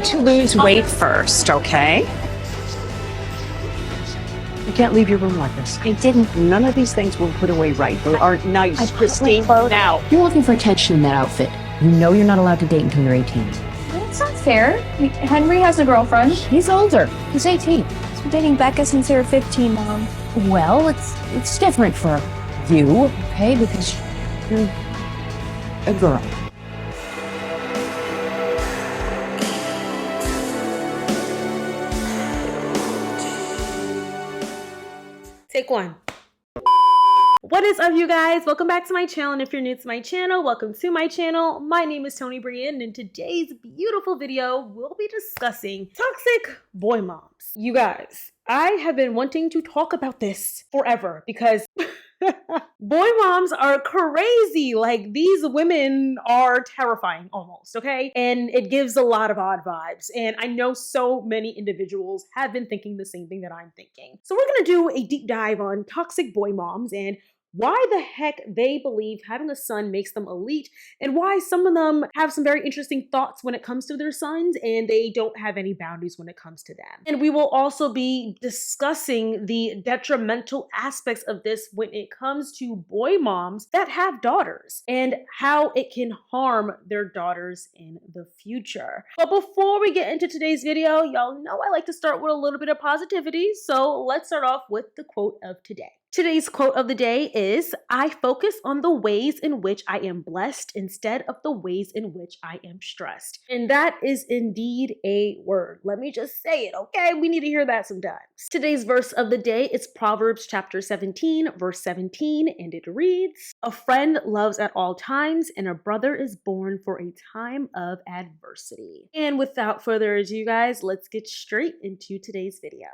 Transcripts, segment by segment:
to lose weight first, okay? You can't leave your room like this. I didn't. None of these things will put away right. They aren't nice, Christine. Now. You're looking for attention in that outfit. You know you're not allowed to date until you're 18. That's not fair. Henry has a girlfriend. He's older. He's 18. He's been dating Becca since they were 15, Mom. Well, it's different for you, okay? Because you're a girl. Take one. What is up, you guys? Welcome back to my channel, and if you're new to my channel, welcome to my channel. My name is Tonibryanne, and in today's beautiful video, we'll be discussing toxic boy moms. You guys, I have been wanting to talk about this forever because boy moms are crazy. Like, these women are terrifying almost, okay? And it gives a lot of odd vibes. And I know so many individuals have been thinking the same thing that I'm thinking. So we're gonna do a deep dive on toxic boy moms and why the heck they believe having a son makes them elite, and why some of them have some very interesting thoughts when it comes to their sons and they don't have any boundaries when it comes to them. And we will also be discussing the detrimental aspects of this when it comes to boy moms that have daughters and how it can harm their daughters in the future. But before we get into today's video, y'all know I like to start with a little bit of positivity, so let's start off with the quote of today. Today's quote of the day is, "I focus on the ways in which I am blessed instead of the ways in which I am stressed." And that is indeed a word. Let me just say it, okay? We need to hear that sometimes. Today's verse of the day is Proverbs chapter 17, verse 17, and it reads, "A friend loves at all times, and a brother is born for a time of adversity." And without further ado, guys, let's get straight into today's video.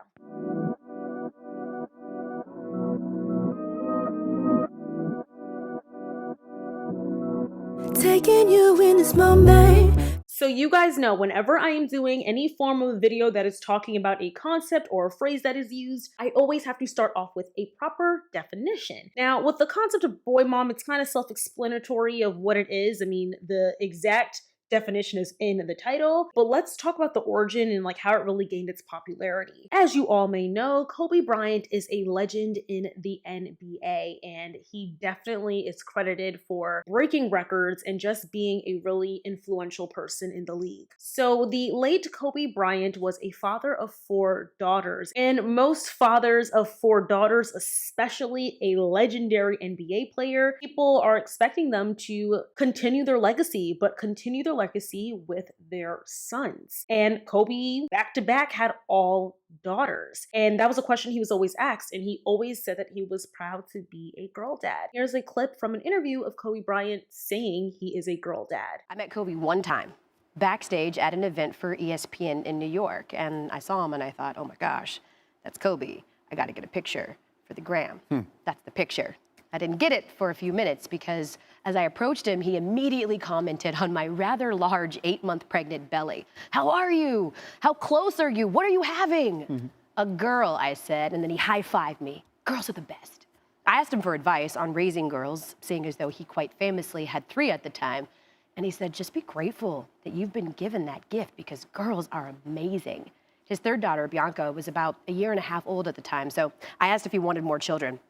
Taking you in this moment. So you guys know, whenever I am doing any form of video that is talking about a concept or a phrase that is used, I always have to start off with a proper definition. Now, with the concept of boy mom, it's kind of self-explanatory of what it is. I mean, the exact definition is in the title, but let's talk about the origin and like how it really gained its popularity. As you all may know, Kobe Bryant is a legend in the NBA, and he definitely is credited for breaking records and just being a really influential person in the league. So the late Kobe Bryant was a father of 4 daughters, and most fathers of 4 daughters, especially a legendary NBA player, people are expecting them to continue their legacy, but continue their legacy with their sons. And Kobe back to back had all daughters, and that was a question he was always asked, and he always said that he was proud to be a girl dad. Here's a clip from an interview of Kobe Bryant saying he is a girl dad. I met Kobe one time backstage at an event for ESPN in New York, and I saw him and I thought, oh my gosh, that's Kobe. I got to get a picture for the gram. That's the picture. I didn't get it for a few minutes because as I approached him, he immediately commented on my rather large 8-month pregnant belly. "How are you? How close are you? What are you having?" "A girl," I said, and then he high-fived me. "Girls are the best." I asked him for advice on raising girls, seeing as though he quite famously had 3 at the time, and he said, "Just be grateful that you've been given that gift because girls are amazing." His 3rd daughter, Bianca, was about a year and a half old at the time, so I asked if he wanted more children.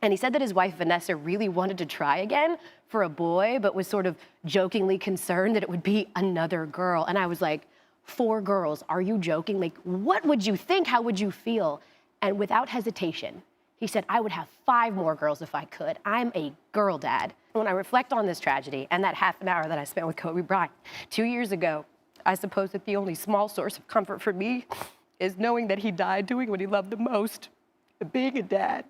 And he said that his wife, Vanessa, really wanted to try again for a boy, but was sort of jokingly concerned that it would be another girl. And I was like, 4 girls, are you joking? Like, what would you think? How would you feel? And without hesitation, he said, I would have 5 more girls if I could. I'm a girl dad. When I reflect on this tragedy and that half an hour that I spent with Kobe Bryant 2 years ago, I suppose that the only small source of comfort for me is knowing that he died doing what he loved the most, being a dad.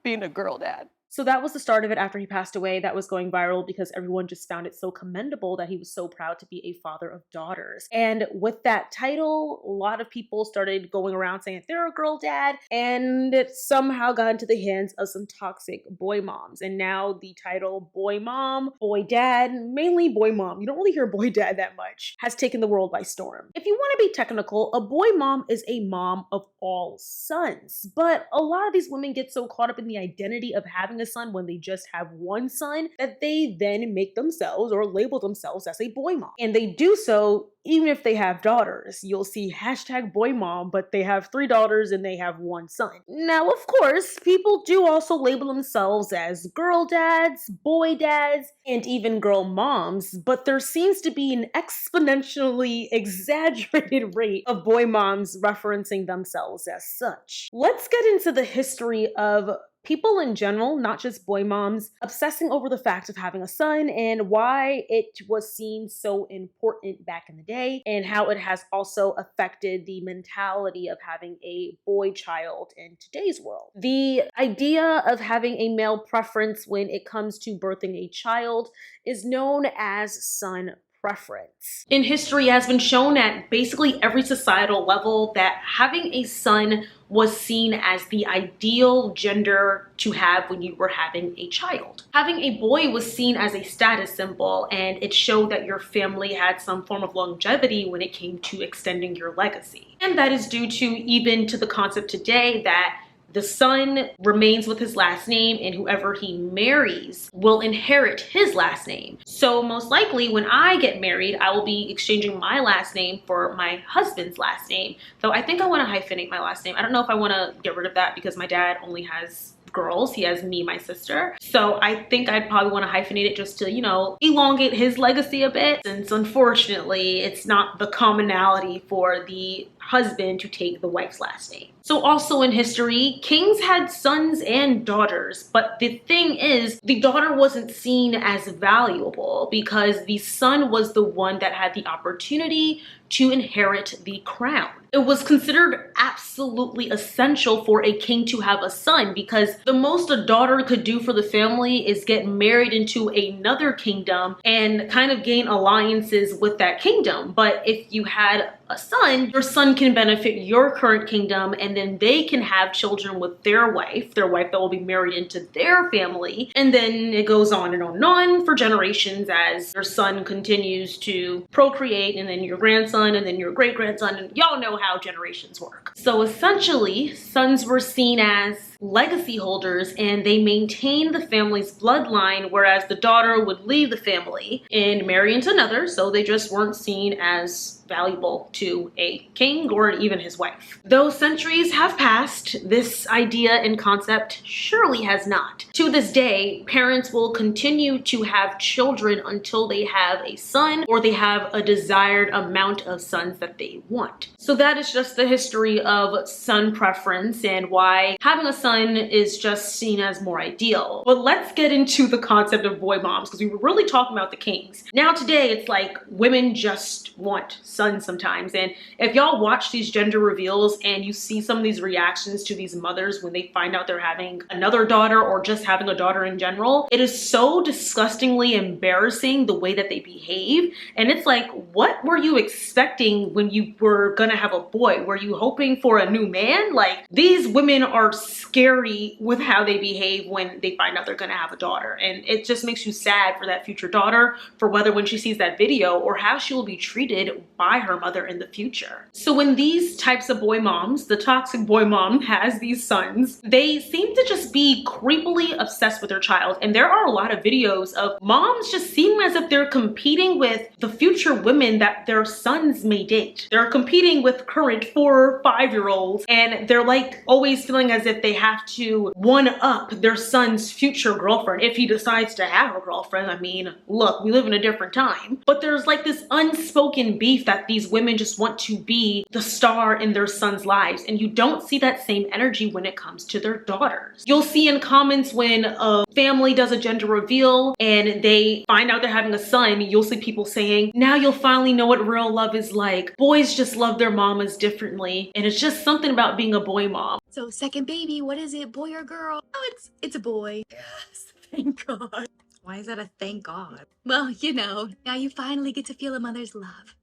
Being a girl dad. So that was the start of it after he passed away. That was going viral because everyone just found it so commendable that he was so proud to be a father of daughters. And with that title, a lot of people started going around saying they're a girl dad, and it somehow got into the hands of some toxic boy moms. And now the title boy mom, boy dad, mainly boy mom, you don't really hear boy dad that much, has taken the world by storm. If you want to be technical, a boy mom is a mom of all sons. But a lot of these women get so caught up in the identity of having a son when they just have one son that they then make themselves or label themselves as a boy mom. And they do so even if they have daughters, you'll see hashtag boy mom, but they have 3 daughters and they have 1 son. Now, of course, people do also label themselves as girl dads, boy dads, and even girl moms, but there seems to be an exponentially exaggerated rate of boy moms referencing themselves as such. Let's get into the history of people in general, not just boy moms, obsessing over the fact of having a son and why it was seen so important back in the day, and how it has also affected the mentality of having a boy child in today's world. The idea of having a male preference when it comes to birthing a child is known as son preference. In history, it has been shown at basically every societal level that having a son was seen as the ideal gender to have when you were having a child. Having a boy was seen as a status symbol, and it showed that your family had some form of longevity when it came to extending your legacy. And that is due to even to the concept today that the son remains with his last name, and whoever he marries will inherit his last name. So most likely when I get married, I will be exchanging my last name for my husband's last name. Though I think I want to hyphenate my last name. I don't know if I want to get rid of that because my dad only has girls. He has me, my sister. So I think I'd probably want to hyphenate it just to, you know, elongate his legacy a bit, since unfortunately it's not the commonality for the husband to take the wife's last name. So also in history, kings had sons and daughters, but the thing is, the daughter wasn't seen as valuable because the son was the one that had the opportunity to inherit the crown. It was considered absolutely essential for a king to have a son because the most a daughter could do for the family is get married into another kingdom and kind of gain alliances with that kingdom. But if you had a son, your son can benefit your current kingdom, and then they can have children with their wife that will be married into their family. And then it goes on and on for generations as your son continues to procreate, and then your grandson, and then your great-grandson, and y'all know how generations work. So essentially, sons were seen as legacy holders, and they maintained the family's bloodline, whereas the daughter would leave the family and marry into another, so they just weren't seen as valuable to a king or even his wife. Though centuries have passed, this idea and concept surely has not. To this day, parents will continue to have children until they have a son or they have a desired amount of sons that they want. So that is just the history of son preference and why having a son is just seen as more ideal. But let's get into the concept of boy moms, because we were really talking about the kings. Now today, it's like women just want sons sometimes. And if y'all watch these gender reveals and you see some of these reactions to these mothers when they find out they're having another daughter or just having a daughter in general, it is so disgustingly embarrassing the way that they behave. And it's like, what were you expecting when you were gonna have a boy? Were you hoping for a new man? Like, these women are scary with how they behave when they find out they're gonna have a daughter. And it just makes you sad for that future daughter, for whether when she sees that video or how she will be treated by her mother in the future. So when these types of boy moms, the toxic boy mom has these sons, they seem to just be creepily obsessed with their child. And there are a lot of videos of moms just seem as if they're competing with the future women that their sons may date. They're competing with current 4 or 5-year-olds, and they're like always feeling as if they have to one up their son's future girlfriend if he decides to have a girlfriend. I mean, look, we live in a different time. But there's like this unspoken beef that these women just want to be the star in their sons' lives, and you don't see that same energy when it comes to their daughters. You'll see in comments when a family does a gender reveal and they find out they're having a son, you'll see people saying, now you'll finally know what real love is like. Boys just love their mamas differently, and it's just something about being a boy mom. So second baby, what is it, boy or girl? Oh, it's a boy. Yes, thank God. Why is that a thank God? Well, you know, now you finally get to feel a mother's love.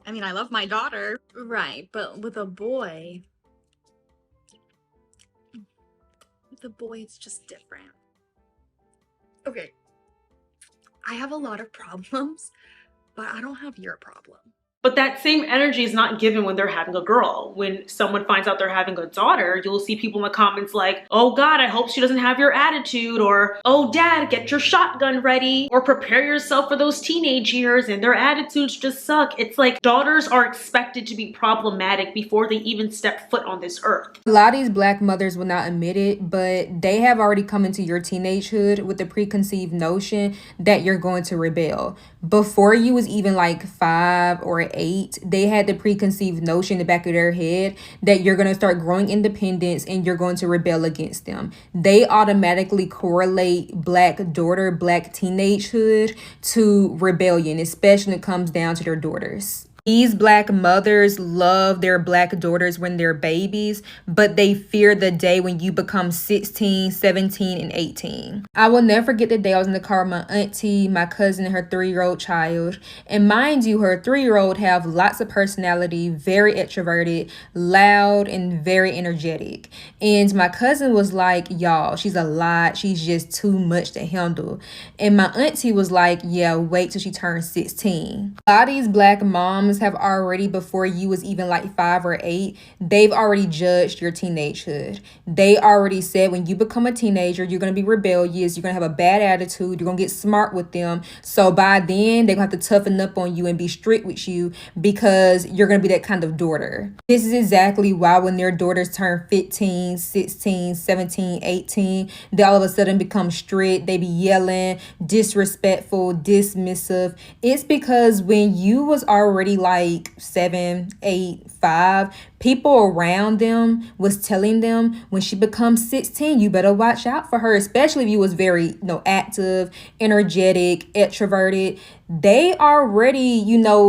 I mean, I love my daughter. Right, but with a boy, it's just different. Okay, I have a lot of problems, but I don't have your problem. But that same energy is not given when they're having a girl. When someone finds out they're having a daughter, you'll see people in the comments like, oh God, I hope she doesn't have your attitude, or oh dad, get your shotgun ready, or prepare yourself for those teenage years and their attitudes just suck. It's like daughters are expected to be problematic before they even step foot on this earth. A lot of these black mothers will not admit it, but they have already come into your teenagehood with the preconceived notion that you're going to rebel. Before you was even like 5 or 8, they had the preconceived notion in the back of their head that you're going to start growing independence and you're going to rebel against them. They automatically correlate black daughter, black teenagehood to rebellion, especially when it comes down to their daughters. These black mothers love their black daughters when they're babies, but they fear the day when you become 16, 17, and 18. I will never forget the day I was in the car with my auntie, my cousin, and her 3-year-old child. And mind you, her 3-year-old have lots of personality, very extroverted, loud, and very energetic. And my cousin was like, y'all, she's a lot. She's just too much to handle. And my auntie was like, yeah, wait till she turns 16. A lot of these black moms have already, before you was even like 5 or 8, they've already judged your teenagehood. They already said when you become a teenager, you're going to be rebellious, you're going to have a bad attitude, you're going to get smart with them. So by then, they're going to have to toughen up on you and be strict with you because you're going to be that kind of daughter. This is exactly why when their daughters turn 15, 16, 17, 18, they all of a sudden become strict. They be yelling, disrespectful, dismissive. It's because when you was already like 7, 8, 5, people around them was telling them when she becomes 16, you better watch out for her, especially if you was very, active, energetic, extroverted. They already,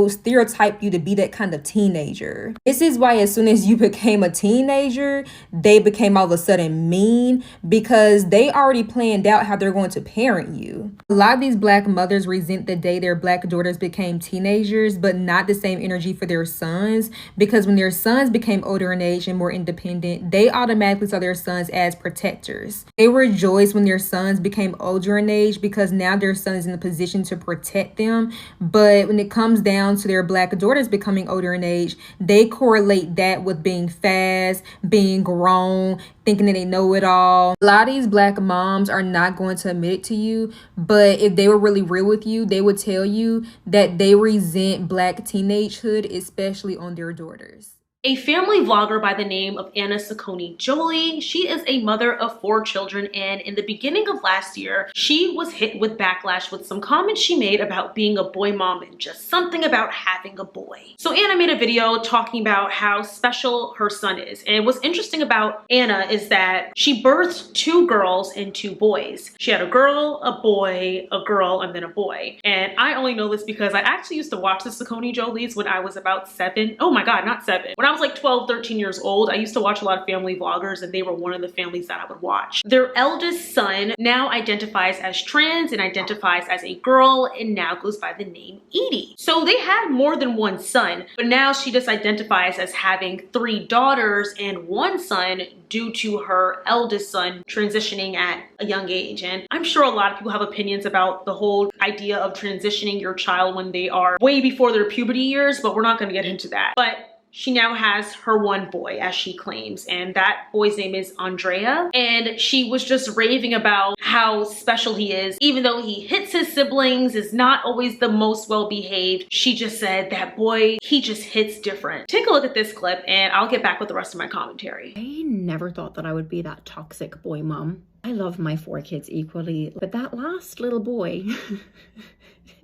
stereotype you to be that kind of teenager. This is why as soon as you became a teenager, they became all of a sudden mean because they already planned out how they're going to parent you. A lot of these black mothers resent the day their black daughters became teenagers, but not the same energy for their sons, because when their sons became older in age and more independent, they automatically saw their sons as protectors. They rejoiced when their sons became older in age because now their son is in a position to protect them. But when it comes down to their black daughters becoming older in age, they correlate that with being fast, being grown, thinking that they know it all. A lot of these black moms are not going to admit it to you, but if they were really real with you, they would tell you that they resent black teenagehood, especially on their daughters. A family vlogger by the name of Anna Saccone Jolie. She is a mother of 4 children, and in the beginning of last year, she was hit with backlash with some comments she made about being a boy mom and just something about having a boy. So Anna made a video talking about how special her son is. And what's interesting about Anna is that she birthed 2 girls and 2 boys. She had a girl, a boy, a girl, and then a boy. And I only know this because I actually used to watch the Saccone Jolies when I was about 7. Oh my God, not 7. When I was like 12, 13 years old, I used to watch a lot of family vloggers, and they were one of the families that I would watch. Their eldest son now identifies as trans and identifies as a girl and now goes by the name Edie. So they had more than 1 son, but now she just identifies as having 3 daughters and 1 son due to her eldest son transitioning at a young age. And I'm sure a lot of people have opinions about the whole idea of transitioning your child when they are way before their puberty years, but we're not going to get into that. But she now has her 1 boy, as she claims, and that boy's name is Andrea. And she was just raving about how special he is. Even though he hits his siblings, is not always the most well-behaved, she just said that boy, he just hits different. Take a look at this clip and I'll get back with the rest of my commentary. I never thought that I would be that toxic boy mom. I love my 4 kids equally, but that last little boy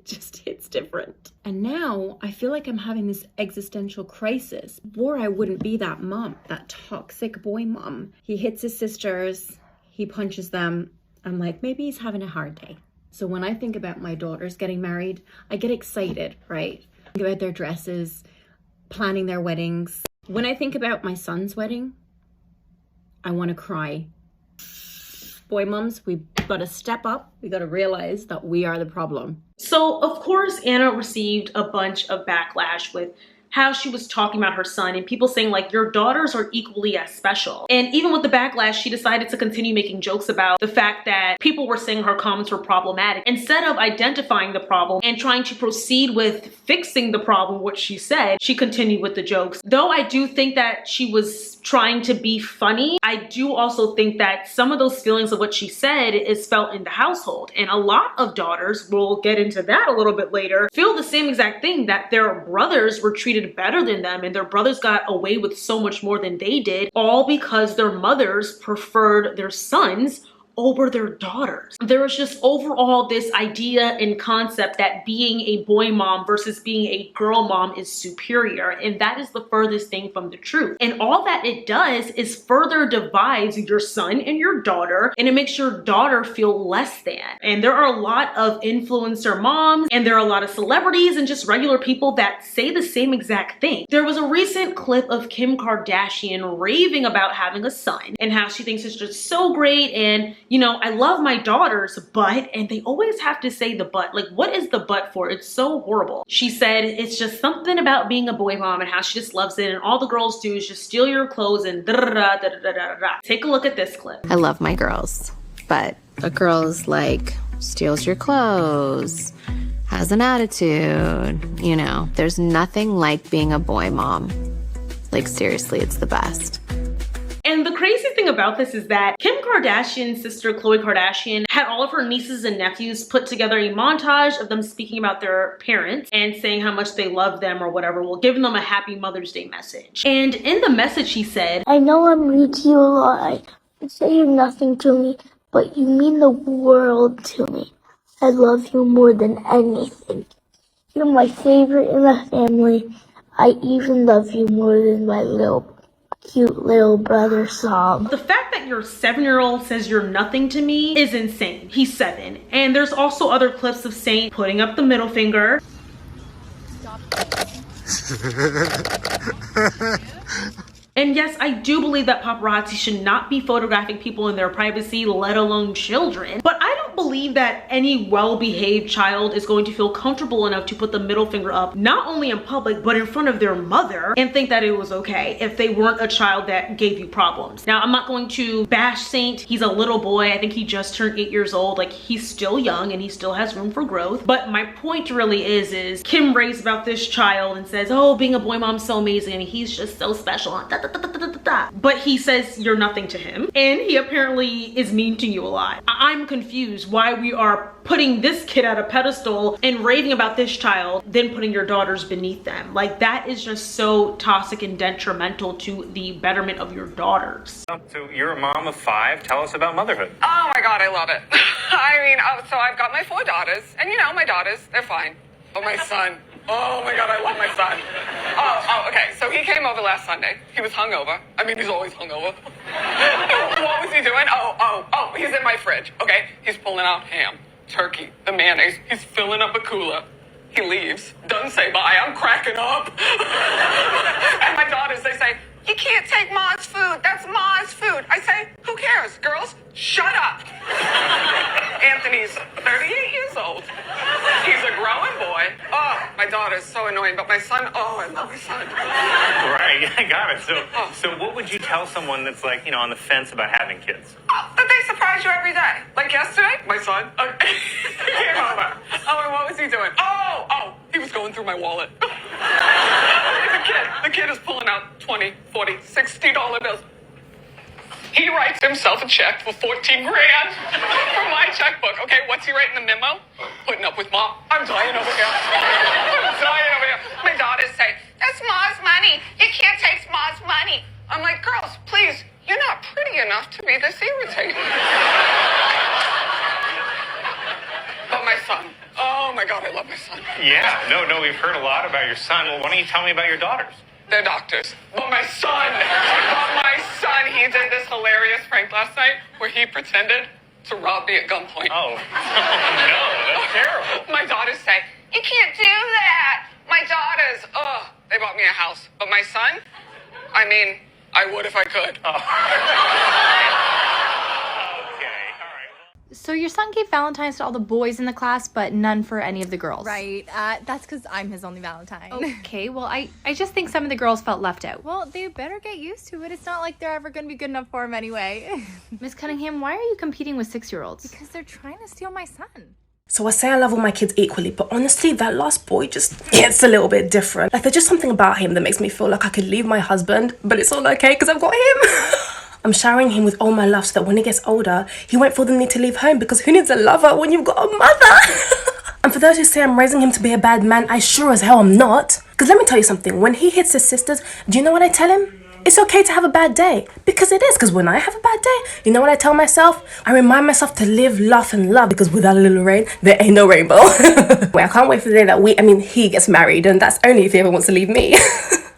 just hits different. And now I feel like I'm having this existential crisis. Before I wouldn't be that mom, that toxic boy mom. He hits his sisters, he punches them. I'm like, maybe he's having a hard day. So when I think about my daughters getting married, I get excited, right? Think about their dresses, planning their weddings. When I think about my son's wedding, I want to cry. Boy mums, we've got to step up We got to realize that we are the problem. So, of course, Anna received a bunch of backlash with how she was talking about her son and people saying like, your daughters are equally as special. And even with the backlash, she decided to continue making jokes about the fact that people were saying her comments were problematic. Instead of identifying the problem and trying to proceed with fixing the problem, which she said, she continued with the jokes. Though I do think that she was trying to be funny, I do also think that some of those feelings of what she said is felt in the household. And a lot of daughters, we'll get into that a little bit later, feel the same exact thing, that their brothers were treated better than them and their brothers got away with so much more than they did, all because their mothers preferred their sons over their daughters. There was just overall this idea and concept that being a boy mom versus being a girl mom is superior, and that is the furthest thing from the truth. And all that it does is further divides your son and your daughter, and it makes your daughter feel less than. And there are a lot of influencer moms, and there are a lot of celebrities and just regular people that say the same exact thing. There was a recent clip of Kim Kardashian raving about having a son and how she thinks it's just so great, and you know, I love my daughters, but, and they always have to say the but. Like, what is the but for? It's so horrible. She said it's just something about being a boy mom and how she just loves it, and all the girls do is just steal your clothes and da da da da da da da. Take a look at this clip. I love my girls, but a girl's like steals your clothes, has an attitude, you know. There's nothing like being a boy mom. Like, seriously, it's the best. And the crazy thing about this is that Kim Kardashian's sister, Khloe Kardashian, had all of her nieces and nephews put together a montage of them speaking about their parents and saying how much they love them or whatever, well, giving them a happy Mother's Day message. And in the message, she said, I know I'm rude to you a lot. I say you're nothing to me, but you mean the world to me. I love you more than anything. You're my favorite in the family. I even love you more than my cute little brother Sam. The fact that your 7-year-old says you're nothing to me is insane. He's 7. And there's also other clips of Saint putting up the middle finger. And yes, I do believe that paparazzi should not be photographing people in their privacy, let alone children. But I don't believe that any well-behaved child is going to feel comfortable enough to put the middle finger up, not only in public, but in front of their mother, and think that it was okay if they weren't a child that gave you problems. Now, I'm not going to bash Saint. He's a little boy. I think he just turned 8 years old. Like, he's still young and he still has room for growth. But my point really is Kim raves about this child and says, oh, being a boy mom's so amazing. I mean, he's just so special. But he says you're nothing to him, and he apparently is mean to you a lot. I'm confused why we are putting this kid at a pedestal and raving about this child, then putting your daughters beneath them. Like, that is just so toxic and detrimental to the betterment of your daughters. So you're a mom of 5. Tell us about motherhood. Oh my God, I love it. I mean, so I've got my 4 daughters, and you know, my daughters, they're fine. But my son, oh my God, I love my son. Oh, okay, so he came over last Sunday. He was hungover. I mean, he's always hungover. What was he doing? Oh, he's in my fridge, okay? He's pulling out ham, turkey, the mayonnaise. He's filling up a cooler. He leaves, doesn't say bye. I'm cracking up. And my daughters, they say, you can't take Ma's food. That's Ma's food. I say, who cares? Girls, shut up. Anthony's 38 years old. He's a growing boy. Oh, my daughter's so annoying, but my son, oh, I love my son. Right, I got it. So what would you tell someone that's like, you know, on the fence about having kids? Oh, that they surprise you every day. Like yesterday, my son came over. Oh, and what was he doing? Oh, he was going through my wallet. The kid is pulling out $20, $40, $60 bills. He writes himself a check for $14,000 from my checkbook. Okay, what's he writing the memo? Putting up with Mom. I'm dying over here. My daughters say, that's Ma's money. You can't take Ma's money. I'm like, girls, please, you're not pretty enough to be this irritating. But my son, oh my God, I love my son. Yeah, no, we've heard a lot about your son. Well, why don't you tell me about your daughters? They're doctors. But my son, he did this hilarious prank last night where he pretended to rob me at gunpoint. Oh, no, that's terrible. My daughters say, you can't do that. My daughters, they bought me a house. But my son, I mean, I would if I could. Oh. Okay, all right. So your son gave Valentine's to all the boys in the class, but none for any of the girls. Right. That's because I'm his only Valentine. Okay, well, I just think some of the girls felt left out. Well, they better get used to it. It's not like they're ever going to be good enough for him anyway. Miss Cunningham, why are you competing with 6-year-olds? Because they're trying to steal my son. So I say I love all my kids equally, but honestly, that last boy just gets a little bit different. Like, there's just something about him that makes me feel like I could leave my husband, but it's all okay because I've got him. I'm showering him with all my love so that when he gets older, he won't feel the need to leave home, because who needs a lover when you've got a mother? And for those who say I'm raising him to be a bad man, I sure as hell am not. Because let me tell you something, when he hits his sisters, do you know what I tell him? It's okay to have a bad day. Because it is, because when I have a bad day, you know what I tell myself? I remind myself to live, laugh and love, because without a little rain, there ain't no rainbow. Wait, I can't wait for the day that he gets married, and that's only if he ever wants to leave me.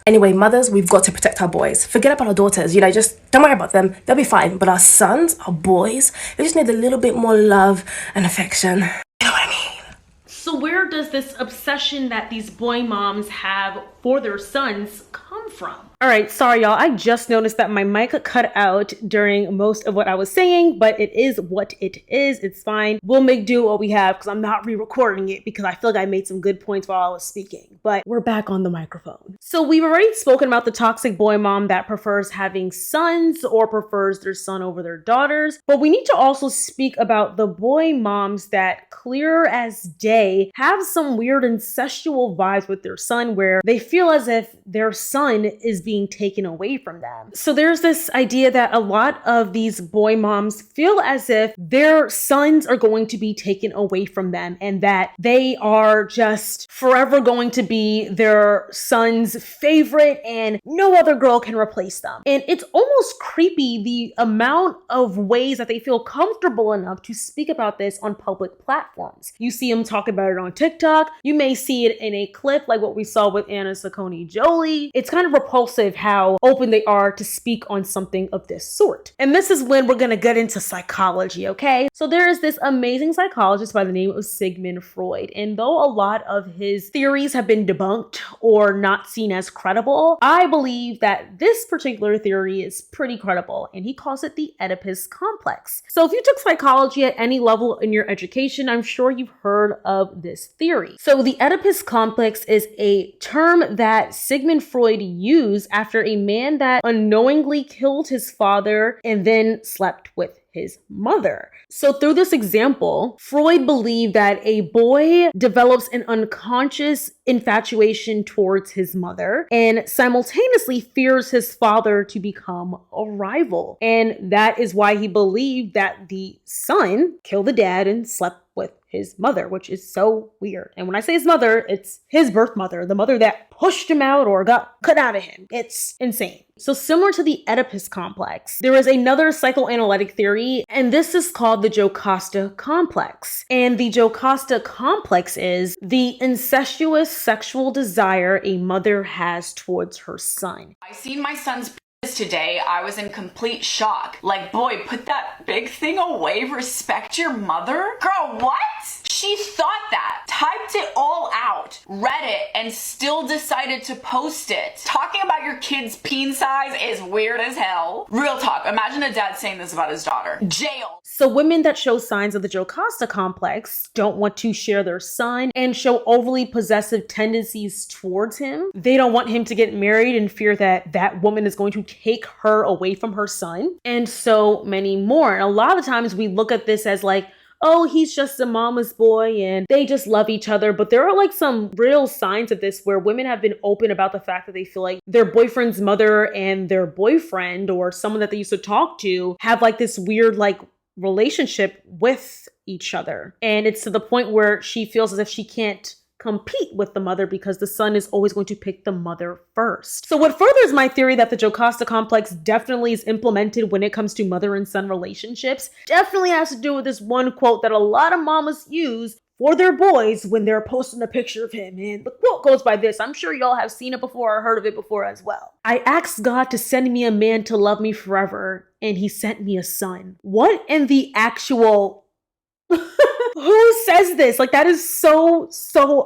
Anyway, mothers, we've got to protect our boys. Forget about our daughters, just don't worry about them. They'll be fine. But our sons, our boys, they just need a little bit more love and affection. You know what I mean? So where does this obsession that these boy moms have for their sons come from? All right, sorry y'all, I just noticed that my mic cut out during most of what I was saying, but it is what it is. It's fine. We'll make do what we have, because I'm not re-recording it because I feel like I made some good points while I was speaking, but we're back on the microphone. So we've already spoken about the toxic boy mom that prefers having sons or prefers their son over their daughters, but we need to also speak about the boy moms that, clear as day, have some weird incestual vibes with their son where they feel as if their son is being taken away from them. So there's this idea that a lot of these boy moms feel as if their sons are going to be taken away from them and that they are just forever going to be their son's favorite and no other girl can replace them. And it's almost creepy the amount of ways that they feel comfortable enough to speak about this on public platforms. You see them talk about it on TikTok. You may see it in a clip like what we saw with Anna Saccone Jolie. It's kind of repulsive how open they are to speak on something of this sort. And this is when we're gonna get into psychology, okay? So there is this amazing psychologist by the name of Sigmund Freud, and though a lot of his theories have been debunked or not seen as credible, I believe that this particular theory is pretty credible, and he calls it the Oedipus complex. So if you took psychology at any level in your education, I'm sure you've heard of this theory. So the Oedipus complex is a term that Sigmund Freud used after a man that unknowingly killed his father and then slept with his mother. So through this example, Freud believed that a boy develops an unconscious infatuation towards his mother and simultaneously fears his father to become a rival. And that is why he believed that the son killed the dad and slept with his mother, which is so weird. And when I say his mother, it's his birth mother, the mother that pushed him out or got cut out of him. It's insane. So similar to the Oedipus complex, there is another psychoanalytic theory, and this is called the Jocasta complex. And the Jocasta complex is the incestuous sexual desire a mother has towards her son. I seen my son's today. I was in complete shock. Like, boy, put that big thing away. Respect your mother. Girl, what? She thought that, typed it all out, read it, and still decided to post it. Talking about your kid's peen size is weird as hell. Real talk. Imagine a dad saying this about his daughter. Jail. So women that show signs of the Jocasta complex don't want to share their son and show overly possessive tendencies towards him. They don't want him to get married and fear that that woman is going to take her away from her son, and so many more. And a lot of times we look at this as like, oh, he's just a mama's boy and they just love each other. But there are like some real signs of this where women have been open about the fact that they feel like their boyfriend's mother and their boyfriend or someone that they used to talk to have like this weird like relationship with each other. And it's to the point where she feels as if she can't compete with the mother because the son is always going to pick the mother first. So what furthers my theory that the Jocasta complex definitely is implemented when it comes to mother and son relationships definitely has to do with this one quote that a lot of mamas use for their boys when they're posting a picture of him. And the quote goes by this. I'm sure y'all have seen it before or heard of it before as well. I asked God to send me a man to love me forever, and he sent me a son. What in the actual Who says this? Like, that is so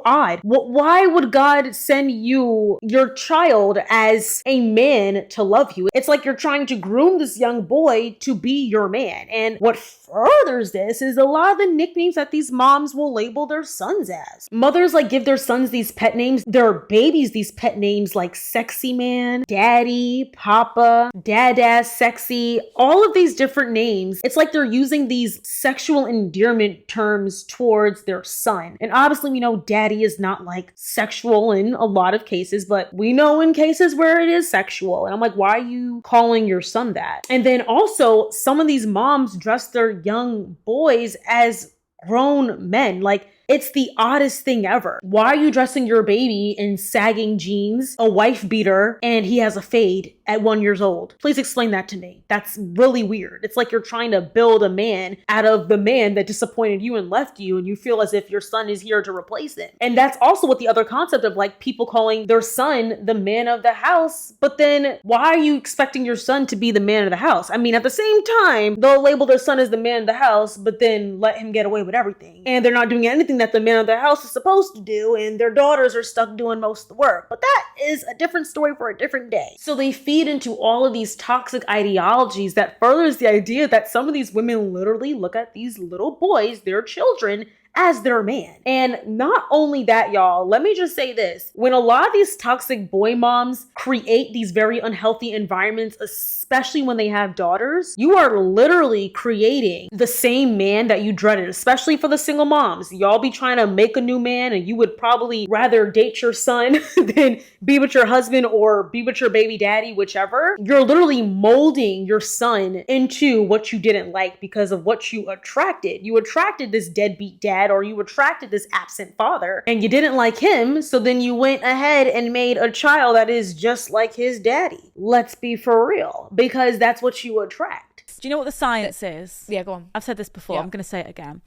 odd. Why would God send you, your child, as a man to love you? It's like you're trying to groom this young boy to be your man. And what furthers this is a lot of the nicknames that these moms will label their sons as. Mothers like give their sons these pet names, their babies these pet names like sexy man, daddy, papa, dad, sexy, all of these different names. It's like they're using these sexual endearment terms towards their son. And obviously we know daddy is not like sexual in a lot of cases, but we know in cases where it is sexual. And I'm like, why are you calling your son that? And then also some of these moms dress their young boys as grown men. Like, it's the oddest thing ever. Why are you dressing your baby in sagging jeans, a wife beater, and he has a fade at 1 year old? Please explain that to me. That's really weird. It's like you're trying to build a man out of the man that disappointed you and left you, and you feel as if your son is here to replace him. And that's also what the other concept of like people calling their son the man of the house. But then why are you expecting your son to be the man of the house? I mean, at the same time, they'll label their son as the man of the house, but then let him get away with everything. And they're not doing anything that the man of the house is supposed to do, and their daughters are stuck doing most of the work. But that is a different story for a different day. So they feed into all of these toxic ideologies that furthers the idea that some of these women literally look at these little boys, their children, as their man. And not only that, y'all, let me just say this. When a lot of these toxic boy moms create these very unhealthy environments, especially when they have daughters, you are literally creating the same man that you dreaded, especially for the single moms. Y'all be trying to make a new man, and you would probably rather date your son than be with your husband or be with your baby daddy, whichever. You're literally molding your son into what you didn't like because of what you attracted. You attracted this deadbeat dad, or you attracted this absent father, and you didn't like him, so then you went ahead and made a child that is just like his daddy. Let's be for real, because that's what you attract. Do you know what the science is? Yeah, go on. I've said this before. I'm going to say it again.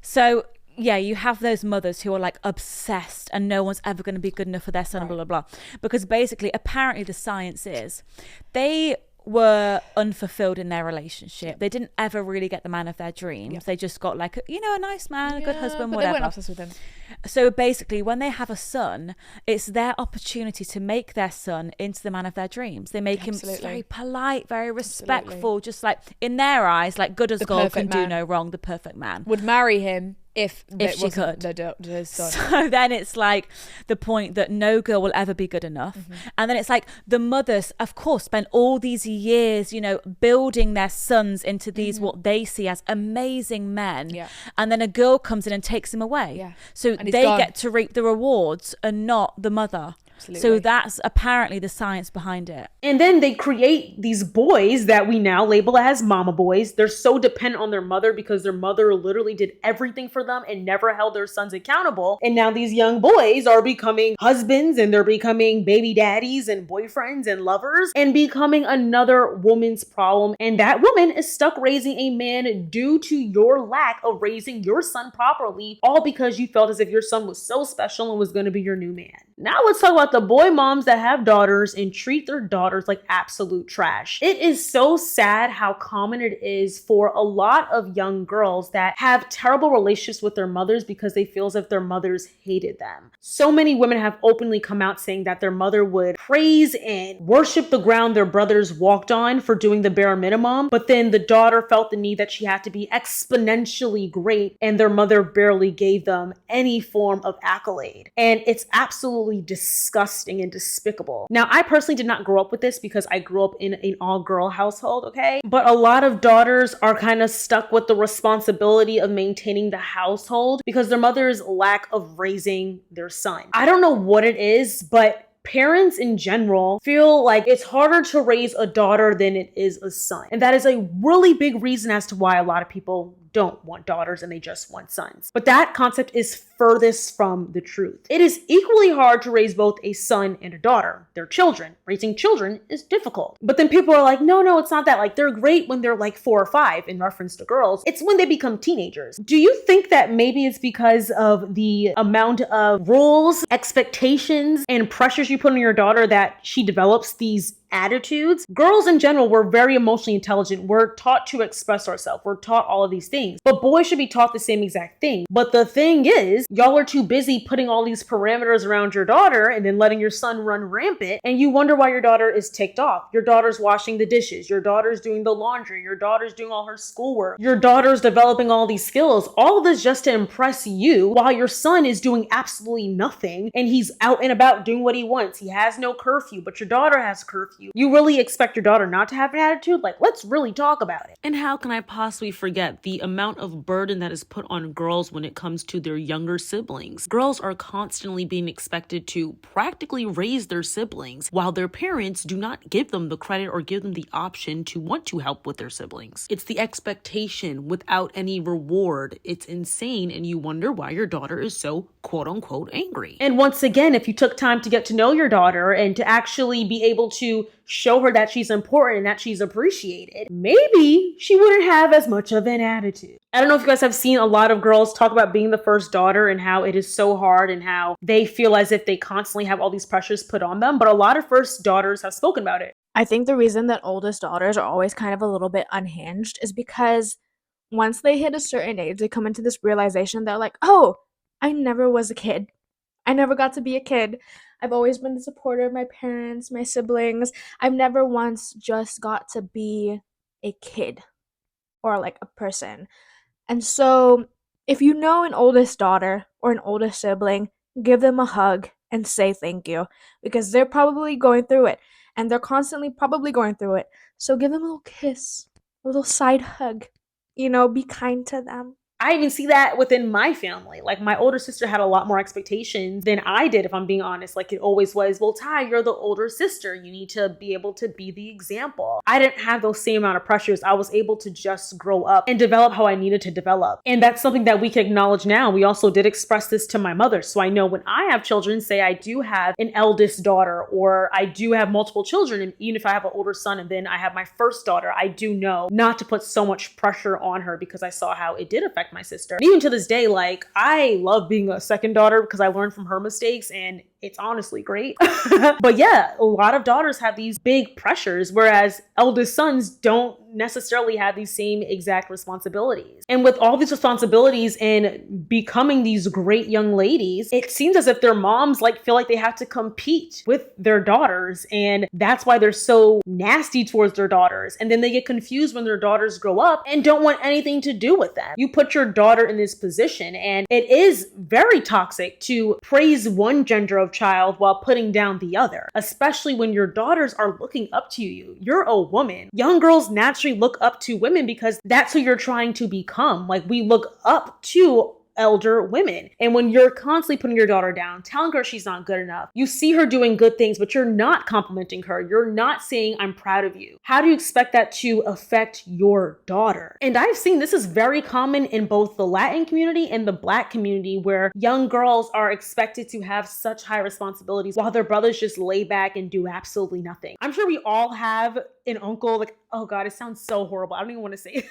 So yeah, you have those mothers who are like obsessed and no one's ever going to be good enough for their son, blah, blah, blah. Because basically, apparently the science is they were unfulfilled in their relationship. They didn't ever really get the man of their dreams. They just got like, a nice man, a good husband, but whatever. They weren't obsessed with him. So basically, when they have a son, it's their opportunity to make their son into the man of their dreams. They make him very polite, very respectful, just like in their eyes, like good as gold, can do no wrong, the perfect man. Would marry him if she could. His son. So then it's like the point that no girl will ever be good enough. And then it's like the mothers, of course, spend all these years, building their sons into these what they see as amazing men. And then a girl comes in and takes them away. So they get to reap the rewards and not the mother. So that's apparently the science behind it. And then they create these boys that we now label as mama boys. They're so dependent on their mother because their mother literally did everything for them and never held their sons accountable. And now these young boys are becoming husbands, and they're becoming baby daddies and boyfriends and lovers, and becoming another woman's problem. And that woman is stuck raising a man due to your lack of raising your son properly, all because you felt as if your son was so special and was going to be your new man. Now let's talk about the boy moms that have daughters and treat their daughters like absolute trash. It is so sad how common it is for a lot of young girls that have terrible relationships with their mothers because they feel as if their mothers hated them. So many women have openly come out saying that their mother would praise and worship the ground their brothers walked on for doing the bare minimum, but then the daughter felt the need that she had to be exponentially great, and their mother barely gave them any form of accolade. And it's absolutely disgusting and despicable. Now, I personally did not grow up with this because I grew up in an all-girl household, okay? But a lot of daughters are kind of stuck with the responsibility of maintaining the household because their mother's lack of raising their son. I don't know what it is, but parents in general feel like it's harder to raise a daughter than it is a son. And that is a really big reason as to why a lot of people don't want daughters and they just want sons. But that concept is furthest from the truth. It is equally hard to raise both a son and a daughter. They're children. Raising children is difficult. But then people are like, no, it's not that. Like, they're great when they're like 4 or 5 in reference to girls. It's when they become teenagers. Do you think that maybe it's because of the amount of rules, expectations, and pressures you put on your daughter that she develops these attitudes. Girls in general, we're very emotionally intelligent. We're taught to express ourselves. We're taught all of these things. But boys should be taught the same exact thing. But the thing is, y'all are too busy putting all these parameters around your daughter and then letting your son run rampant. And you wonder why your daughter is ticked off. Your daughter's washing the dishes. Your daughter's doing the laundry. Your daughter's doing all her schoolwork. Your daughter's developing all these skills. All of this just to impress you while your son is doing absolutely nothing and he's out and about doing what he wants. He has no curfew, but your daughter has curfew. You really expect your daughter not to have an attitude? Like, let's really talk about it. And how can I possibly forget the amount of burden that is put on girls when it comes to their younger siblings? Girls are constantly being expected to practically raise their siblings while their parents do not give them the credit or give them the option to want to help with their siblings. It's the expectation without any reward. It's insane, and you wonder why your daughter is so quote unquote angry. And once again, if you took time to get to know your daughter and to actually be able to show her that she's important and that she's appreciated, maybe she wouldn't have as much of an attitude. I don't know if you guys have seen a lot of girls talk about being the first daughter and how it is so hard and how they feel as if they constantly have all these pressures put on them, but a lot of first daughters have spoken about it. I think the reason that oldest daughters are always kind of a little bit unhinged is because once they hit a certain age, they come into this realization that like, oh, I never was a kid. I never got to be a kid. I've always been the supporter of my parents, my siblings. I've never once just got to be a kid or like a person. And so if you know an oldest daughter or an oldest sibling, give them a hug and say thank you because they're probably going through it and they're constantly probably going through it. So give them a little kiss, a little side hug, you know, be kind to them. I even see that within my family. Like my older sister had a lot more expectations than I did, if I'm being honest. Like it always was, well, Ty, you're the older sister. You need to be able to be the example. I didn't have those same amount of pressures. I was able to just grow up and develop how I needed to develop. And that's something that we can acknowledge now. We also did express this to my mother. So I know when I have children, say I do have an eldest daughter or I do have multiple children, and even if I have an older son and then I have my first daughter, I do know not to put so much pressure on her because I saw how it did affect my sister. And even to this day, like I love being a second daughter because I learned from her mistakes and it's honestly great. But yeah, a lot of daughters have these big pressures, whereas eldest sons don't necessarily have these same exact responsibilities. And with all these responsibilities and becoming these great young ladies, it seems as if their moms like feel like they have to compete with their daughters. And that's why they're so nasty towards their daughters. And then they get confused when their daughters grow up and don't want anything to do with them. You put your daughter in this position and it is very toxic to praise one gender of child while putting down the other, especially when your daughters are looking up to you. You're a woman. Young girls naturally look up to women because that's who you're trying to become. Like we look up to elder women. And when you're constantly putting your daughter down, telling her she's not good enough, you see her doing good things, but you're not complimenting her. You're not saying, I'm proud of you. How do you expect that to affect your daughter? And I've seen this is very common in both the Latin community and the Black community, where young girls are expected to have such high responsibilities while their brothers just lay back and do absolutely nothing. I'm sure we all have an uncle, like, oh God, it sounds so horrible. I don't even want to say it.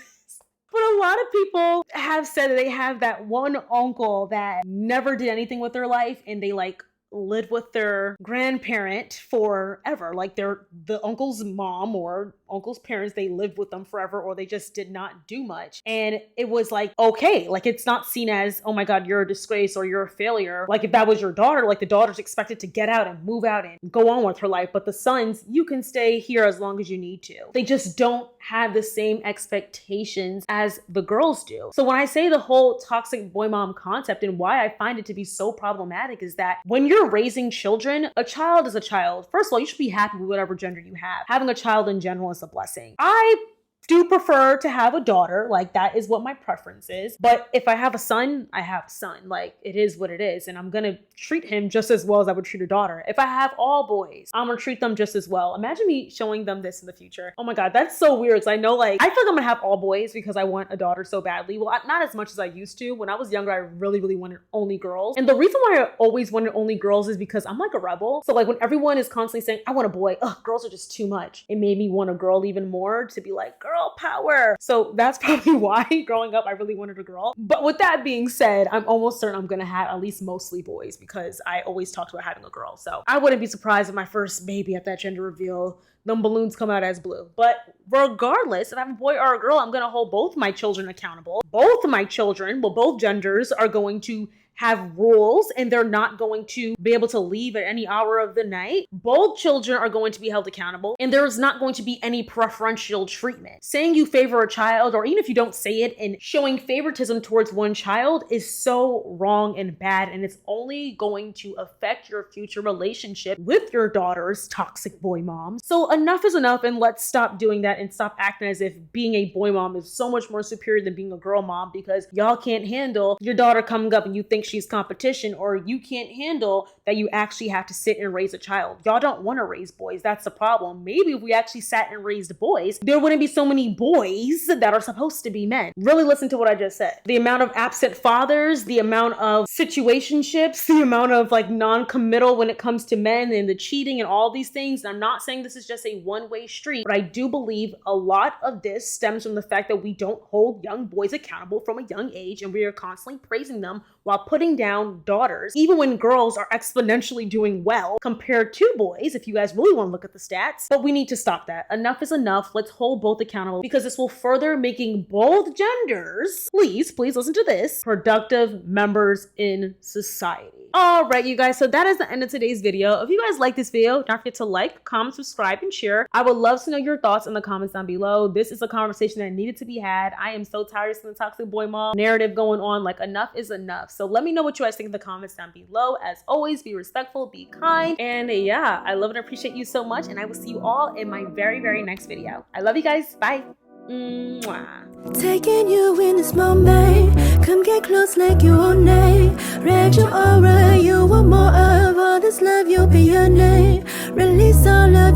But a lot of people have said that they have that one uncle that never did anything with their life and they like lived with their grandparent forever. Like they're the uncle's mom or uncle's parents, they lived with them forever, or they just did not do much. And it was like, okay, like it's not seen as, oh my God, you're a disgrace or you're a failure. Like if that was your daughter, like the daughter's expected to get out and move out and go on with her life. But the sons, you can stay here as long as you need to. They just don't have the same expectations as the girls do. So when I say the whole toxic boy mom concept and why I find it to be so problematic is that when you're raising children, a child is a child. First of all, you should be happy with whatever gender you have. Having a child in general is a blessing. I do prefer to have a daughter. Like that is what my preference is. But if I have a son, I have a son. Like it is what it is. And I'm going to treat him just as well as I would treat a daughter. If I have all boys, I'm going to treat them just as well. Imagine me showing them this in the future. Oh my God, that's so weird. Cause I know like, I feel like I'm going to have all boys because I want a daughter so badly. Well, not as much as I used to. When I was younger, I really wanted only girls. And the reason why I always wanted only girls is because I'm like a rebel. So like when everyone is constantly saying, I want a boy, ugh, girls are just too much. It made me want a girl even more to be like, girl, girl power. So that's probably why growing up I really wanted a girl. But with that being said, I'm almost certain I'm gonna have at least mostly boys because I always talked about having a girl. So I wouldn't be surprised if my first baby at that gender reveal, them balloons come out as blue. But regardless, if I have a boy or a girl, I'm gonna hold both my children accountable. Both my children, well, both genders are going to have rules and they're not going to be able to leave at any hour of the night. Both children are going to be held accountable and there's not going to be any preferential treatment. Saying you favor a child, or even if you don't say it, and showing favoritism towards one child is so wrong and bad, and it's only going to affect your future relationship with your daughter's toxic boy mom. So enough is enough, and let's stop doing that and stop acting as if being a boy mom is so much more superior than being a girl mom, because y'all can't handle your daughter coming up and you think she's competition, or you can't handle that you actually have to sit and raise a child. Y'all don't want to raise boys. That's the problem. Maybe if we actually sat and raised boys, there wouldn't be so many boys that are supposed to be men. Really listen to what I just said. The amount of absent fathers, the amount of situationships, the amount of like non-committal when it comes to men, and the cheating and all these things. And I'm not saying this is just a one-way street, but I do believe a lot of this stems from the fact that we don't hold young boys accountable from a young age, and we are constantly praising them while putting down daughters, even when girls are exponentially doing well compared to boys, if you guys really want to look at the stats. But we need to stop that. Enough is enough. Let's hold both accountable, because this will further making both genders, please listen to this, productive members in society. All right, you guys, so that is the end of today's video. If you guys like this video, don't forget to like, comment, subscribe, and share. I would love to know your thoughts in the comments down below. This is a conversation that needed to be had. I am so tired of seeing the toxic boy mom narrative going on. Like, enough is enough. So let me know what you guys think in the comments down below. As always, be respectful, be kind, and yeah, I love and appreciate you so much, and I will see you all in my very, very next video. I love you guys. Bye. Mwah. Taking you in this moment, come get close like you own name. Read your aura, you want more of all this love, you'll be your name. Release all of